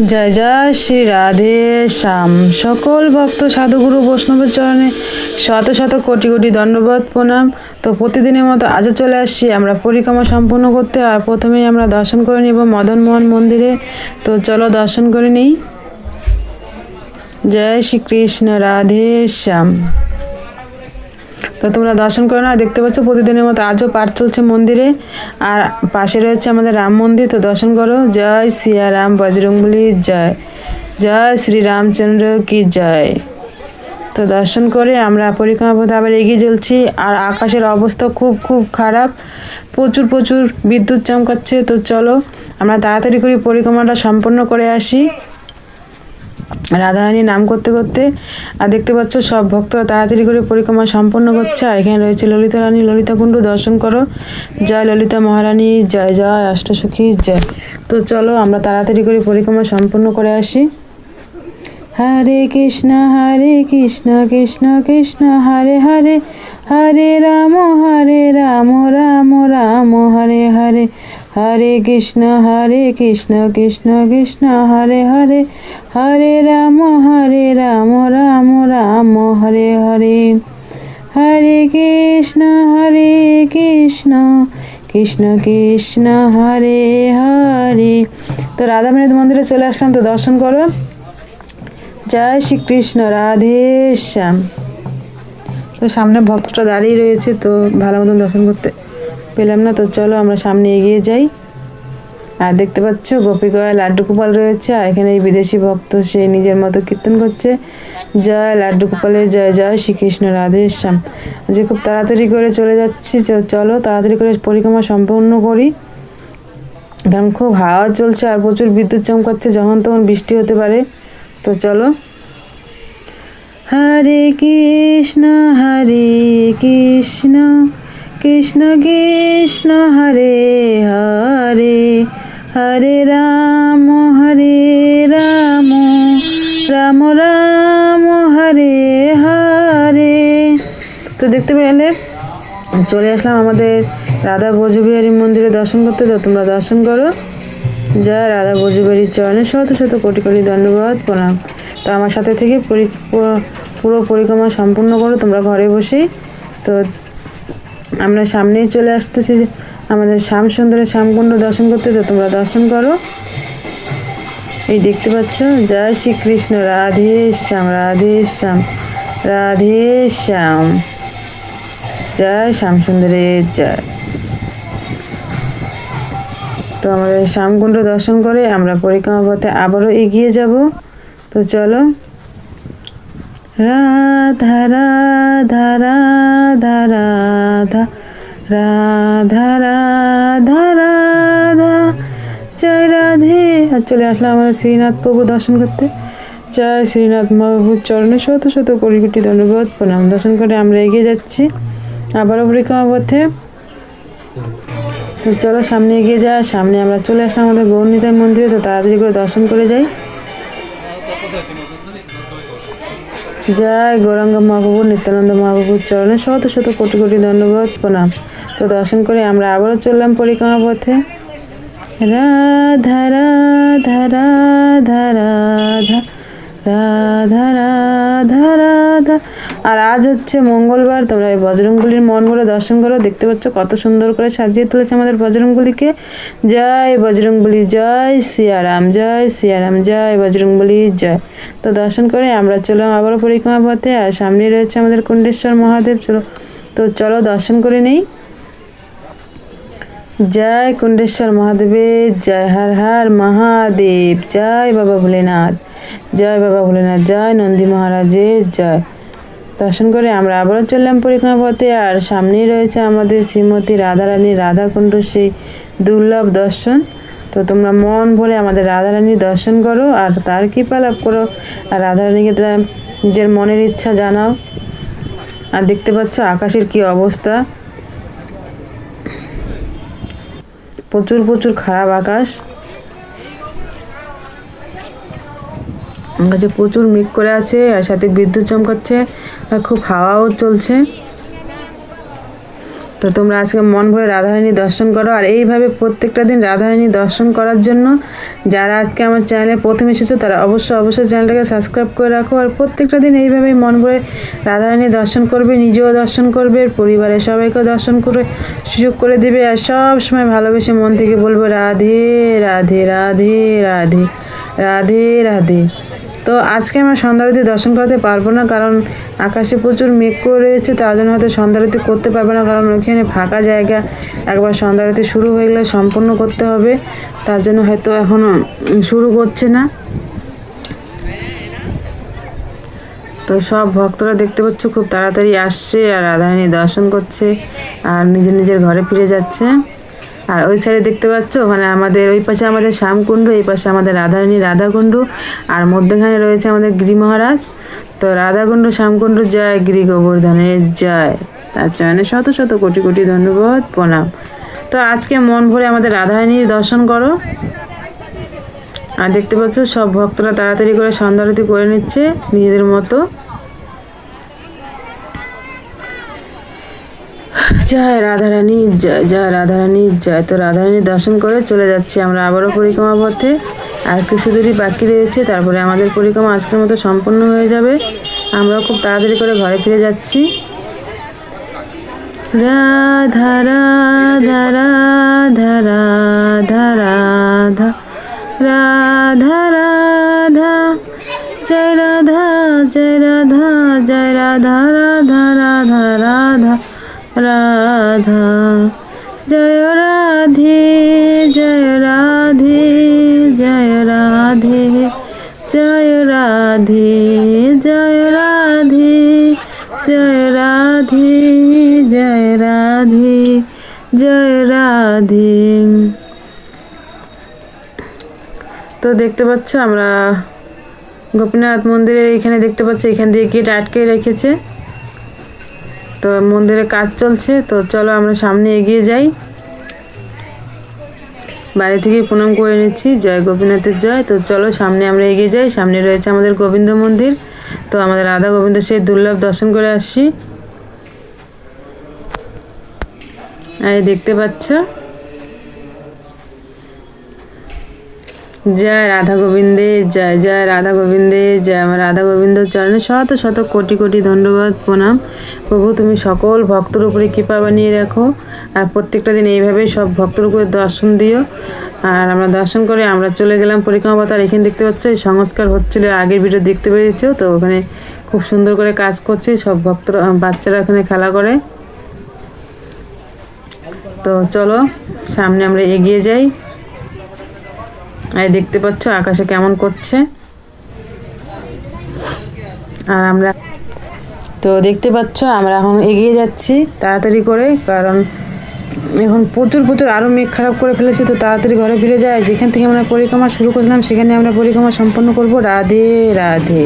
জয় জয় শ্রী রাধে শ্যাম। সকল ভক্ত সাধুগুরু বৈষ্ণবের চরণে শত শত কোটি কোটি দণ্ডবোধ প্রণাম। তো প্রতিদিনের মতো আজও চলে আসছি আমরা পরিক্রমা সম্পূর্ণ করতে। আর প্রথমেই আমরা দর্শন করে নিব মদনমোহন মন্দিরে। তো চলো দর্শন করে নিই। জয় শ্রীকৃষ্ণ, রাধে শ্যাম। তো তোমরা দর্শন করো না, দেখতে পাচ্ছ প্রতিদিনের মতো আজও পাঠ চলছে মন্দিরে। আর পাশে রয়েছে আমাদের রাম মন্দির, তো দর্শন করো। জয় সিয়া রাম, বজরংবলী জয়, জয় শ্রী রামচন্দ্র কি জয়। তো দর্শন করে আমরা পরিক্রমা পথে আবার এগিয়ে চলছি। আর আকাশের অবস্থা খুব খুব খারাপ, প্রচুর প্রচুর বিদ্যুৎ চমকাচ্ছে। তো চলো আমরা তাড়াতাড়ি করে পরিক্রমাটা সম্পন্ন করে আসি রাধারানী নাম করতে করতে। আর দেখতে পাচ্ছ সব ভক্তরা তাড়াতাড়ি করে পরিক্রমা সম্পন্ন করছে। আর এখানে রয়েছে ললিতা রানী, ললিতা কুণ্ড দর্শন করো। জয় ললিতা মহারানী জয়, জয় অষ্টসখী জয়। তো চলো আমরা তাড়াতাড়ি করে পরিক্রমা সম্পন্ন করে আসি। হরে কৃষ্ণ কৃষ্ণ কৃষ্ণ হরে হরে, হরে রাম রাম রাম হরে হরে, হরে কৃষ্ণ কৃষ্ণ কৃষ্ণ হরে হরে, হরে রাম রাম রাম হরে হরে, হরে কৃষ্ণ কৃষ্ণ কৃষ্ণ হরে হরে। তো রাধামাধব মন্দিরে চলে আসলাম, তো দর্শন করো। জয় শ্রীকৃষ্ণ, রাধে শ্যাম। তো সামনে ভক্তটা দাঁড়িয়ে রয়েছে, তো ভালো মতন দর্শন করতে পেলাম না। তো চলো আমরা সামনে এগিয়ে যাই। আর দেখতে পাচ্ছ গোপীগয়া লাড্ডু গোপাল রয়েছে। আর এখানে এই বিদেশি ভক্ত সে নিজের মতো কীর্তন করছে। জয় লাড্ডু গোপালের জয়, জয় শ্রীকৃষ্ণ, রাধে শ্যাম। যে খুব তাড়াতাড়ি করে চলে যাচ্ছি, চলো তাড়াতাড়ি করে পরিক্রমা সম্পূর্ণ করি, কারণ খুব হাওয়া চলছে আর প্রচুর বিদ্যুৎ চমকাচ্ছে, যখন তখন বৃষ্টি হতে পারে। তো চলো। হরে কৃষ্ণ কৃষ্ণ কৃষ্ণ হরে হরে, হরে রাম রাম রাম হরে হরে। তো দেখতে পেলে চলে আসলাম আমাদের রাধা ব্রজবিহারী মন্দিরে দর্শন করতে। তো তোমরা দর্শন করো। জয় রাধা ব্রজবিহারীর চরণে শত শত কোটি কোটি দণ্ডবোধ প্রণাম। তো আমার সাথে থেকে পুরো পরিক্রমা সম্পূর্ণ করো তোমরা ঘরে বসেই। তো আমরা সামনেই চলে আসতেছি আমাদের শ্যাম সুন্দরের শ্যামকুণ্ড দর্শন করতে। তো তোমরা দর্শন করো। এই দেখতে পাচ্ছ জয় শ্রীকৃষ্ণ, রাধে শ্যাম রাধে শ্যাম রাধে শ্যাম, জয় শ্যাম সুন্দরের জয়। তো আমাদের শ্যামকুণ্ড দর্শন করে আমরা পরিক্রমা পথে আবারও এগিয়ে যাব। তো চলো। রাধা রাধা রাধা রাধা রাধা রাধা রাধা জয় রাধে। আর চলে আসলাম আমাদের শ্রীনাথ প্রভু দর্শন করতে। জয় শ্রীনাথ মহাপ্রভুর চরণে শত শত কোটি কোটি দণ্ডবোধ প্রণাম। দর্শন করে আমরা এগিয়ে যাচ্ছি আবারও পরিক্রমা পথে। তো চলো সামনে এগিয়ে যায়। সামনে আমরা চলে আসলাম আমাদের গৌরনিতাই মন্দিরে। তো তাড়াতাড়ি করে দর্শন করে যাই। জয় গৌরাঙ্গ মহাপ্রভু নিত্যানন্দ মহাপ্রভুর চরণে শত শত কোটি কোটি দণ্ডবোধ প্রণাম। তো দর্শন করে আমরা আবারও চললাম পরিক্রমা পথে। রাধা রাধা রাধা রাধা রাধা রাধা রাধা। আর আজ হচ্ছে মঙ্গলবার। তোমরা এই বজরংবলীর মন ভরে দর্শন করো। দেখতে পাচ্ছ কত সুন্দর করে সাজিয়ে তুলেছে আমাদের বজরংবলীকে। জয় বজরংবলী, জয় সিয়ারাম, জয় সিয়ারাম, জয় বজরংবলী জয়। তো দর্শন করে আমরা চললাম আবারও পরিক্রমা পথে। আর সামনে রয়েছে আমাদের কুণ্ডেশ্বর মহাদেব। তো চলো দর্শন করে নেই। জয় কুণ্ডেশ্বর মহাদেবের জয়, হর হর মহাদেব, জয় বাবা ভোলেনাথ, জয় বাবা ভোলেনাথ, জয় নন্দী মহারাজের জয়। দর্শন করে আমরা আবারও চললাম পরিক্রমা পথে। আর সামনেই রয়েছে আমাদের শ্রীমতী রাধারানী রাধাকুণ্ড, সেই দুর্লভ দর্শন। তো তোমরা মন ভরে আমাদের রাধারানীর দর্শন করো আর তার কৃপা লাভ করো। আর রাধারানীকে নিজের মনের ইচ্ছা জানাও। আর দেখতে পাচ্ছ আকাশের কি অবস্থা, প্রচুর প্রচুর খারাপ আকাশ। আকাশে প্রচুর মেঘ করে আছে আর সাথে বিদ্যুৎ চমকাচ্ছে আর খুব হাওয়াও চলছে। তো তোমরা আজকে মন ভরে রাধারানী দর্শন করো। আর এইভাবে প্রত্যেকটা দিন রাধারানী দর্শন করার জন্য যারা আজকে আমার চ্যানেলে প্রথম এসেছো তারা অবশ্যই চ্যানেলটাকে সাবস্ক্রাইব করে রাখো। আর প্রত্যেকটা দিন এইভাবেই মন ভরে রাধারানী দর্শন করবে, নিজেও দর্শন করবে, পরিবারের সবাইকেও দর্শন করে সুযোগ করে দেবে। আর সব সময় ভালোবেসে মন থেকে বলবো রাধে রাধে রাধে রাধে রাধে রাধে। তো আজকে আমরা সন্ধ্যা আরতি দর্শন করতে পারবো না, কারণ আকাশে প্রচুর মেঘ করে রয়েছে, তার জন্য হয়তো সন্ধ্যা আরতি করতে পারবো না, কারণ ওইখানে ফাঁকা জায়গা। একবার সন্ধ্যা আরতি শুরু হয়ে গেলে সম্পূর্ণ করতে হবে, তার জন্য হয়তো এখনও শুরু করছে না। তো সব ভক্তরা দেখতে পাচ্ছ খুব তাড়াতাড়ি আসছে আর রাধারানী দর্শন করছে আর নিজের ঘরে ফিরে যাচ্ছে। আর ওই সাইডে দেখতে পাচ্ছ ওখানে আমাদের ওই পাশে আমাদের শ্যামকুণ্ড, এই পাশে আমাদের রাধারানী রাধাকুণ্ড, আর মধ্যখানে রয়েছে আমাদের গিরি মহারাজ। তো রাধাকুণ্ড শ্যামকুণ্ড জয়, গিরি গোবর্ধনের জয়, তার চরণে শত শত কোটি কোটি ধন্যবাদ প্রণাম। তো আজকে মন ভরে আমাদের রাধারানীর দর্শন করো। আর দেখতে পাচ্ছ সব ভক্তরা তাড়াতাড়ি করে সন্ধ্যা আরতি করে নিচ্ছে নিজেদের মতো। জয় রাধারানী জয়, জয় রাধারানী জয়। তো রাধারানীর দর্শন করে চলে যাচ্ছি আমরা আবারও পরিক্রমা পথে। আর কিছু দূরই বাকি রয়েছে, তারপরে আমাদের পরিক্রমা আজকের মতো সম্পূর্ণ হয়ে যাবে। আমরাও খুব তাড়াতাড়ি করে ঘরে ফিরে যাচ্ছি। রাধা রাধা রাধা রাধা রাধা রাধা রাধা, জয় রাধা জয় রাধা জয় রাধা রাধা রাধা রাধা রাধা, জয় রাধে জয় রাধে জয় রাধে জয় রাধে জয় রাধে জয় রাধে জয় রাধে জয় রাধে। তো দেখতে পাচ্ছ আমরা গোপীনাথ মন্দিরের এখানে দেখতে পাচ্ছি, এখান দিয়ে গেট আটকে রেখেছে। তো মন্দিরে কাজ চলছে, তো চলো আমরা সামনে এগিয়ে যাই। বাড়ি থেকে প্রণাম করে নিচ্ছি, জয় গোপীনাথের জয়। তো চলো সামনে আমরা এগিয়ে যাই। সামনে রয়েছে আমাদের গোবিন্দ মন্দির। তো আমাদের রাধা গোবিন্দ সেই দুর্লভ দর্শন করে আসছি। আর দেখতে পাচ্ছ জয় রাধা গোবিন্দে জয়, জয় রাধা গোবিন্দে জয়। আমার রাধা গোবিন্দ চরণে শত শত কোটি কোটি ধন্যবাদ প্রণাম। প্রভু তুমি সকল ভক্তর উপরে কৃপা বানিয়ে রাখো, আর প্রত্যেকটা দিন এইভাবেই সব ভক্তর উপরে দর্শন দিও। আর আমরা দর্শন করে আমরা চলে গেলাম পরিক্রমা পথ। আর এখানে দেখতে পাচ্ছ এই সংস্কার হচ্ছিল, আগের ভিডিও দেখতে পেয়েছো। তো ওখানে খুব সুন্দর করে কাজ করছে, সব ভক্তরা বাচ্চারা ওখানে খেলা করে। তো চলো সামনে আমরা এগিয়ে যাই। আর দেখতে পাচ্ছ আকাশে কেমন করছে। আর আমরা তো দেখতে পাচ্ছ আমরা এখন এগিয়ে যাচ্ছি তাড়াতাড়ি করে, কারণ এখন প্রচুর আরও মেঘ খারাপ করে ফেলেছে। তো তাড়াতাড়ি ঘরে ফিরে যায়। যেখান থেকে আমরা পরিক্রমা শুরু করলাম সেখানে আমরা পরিক্রমা সম্পন্ন করব। রাধে রাধে।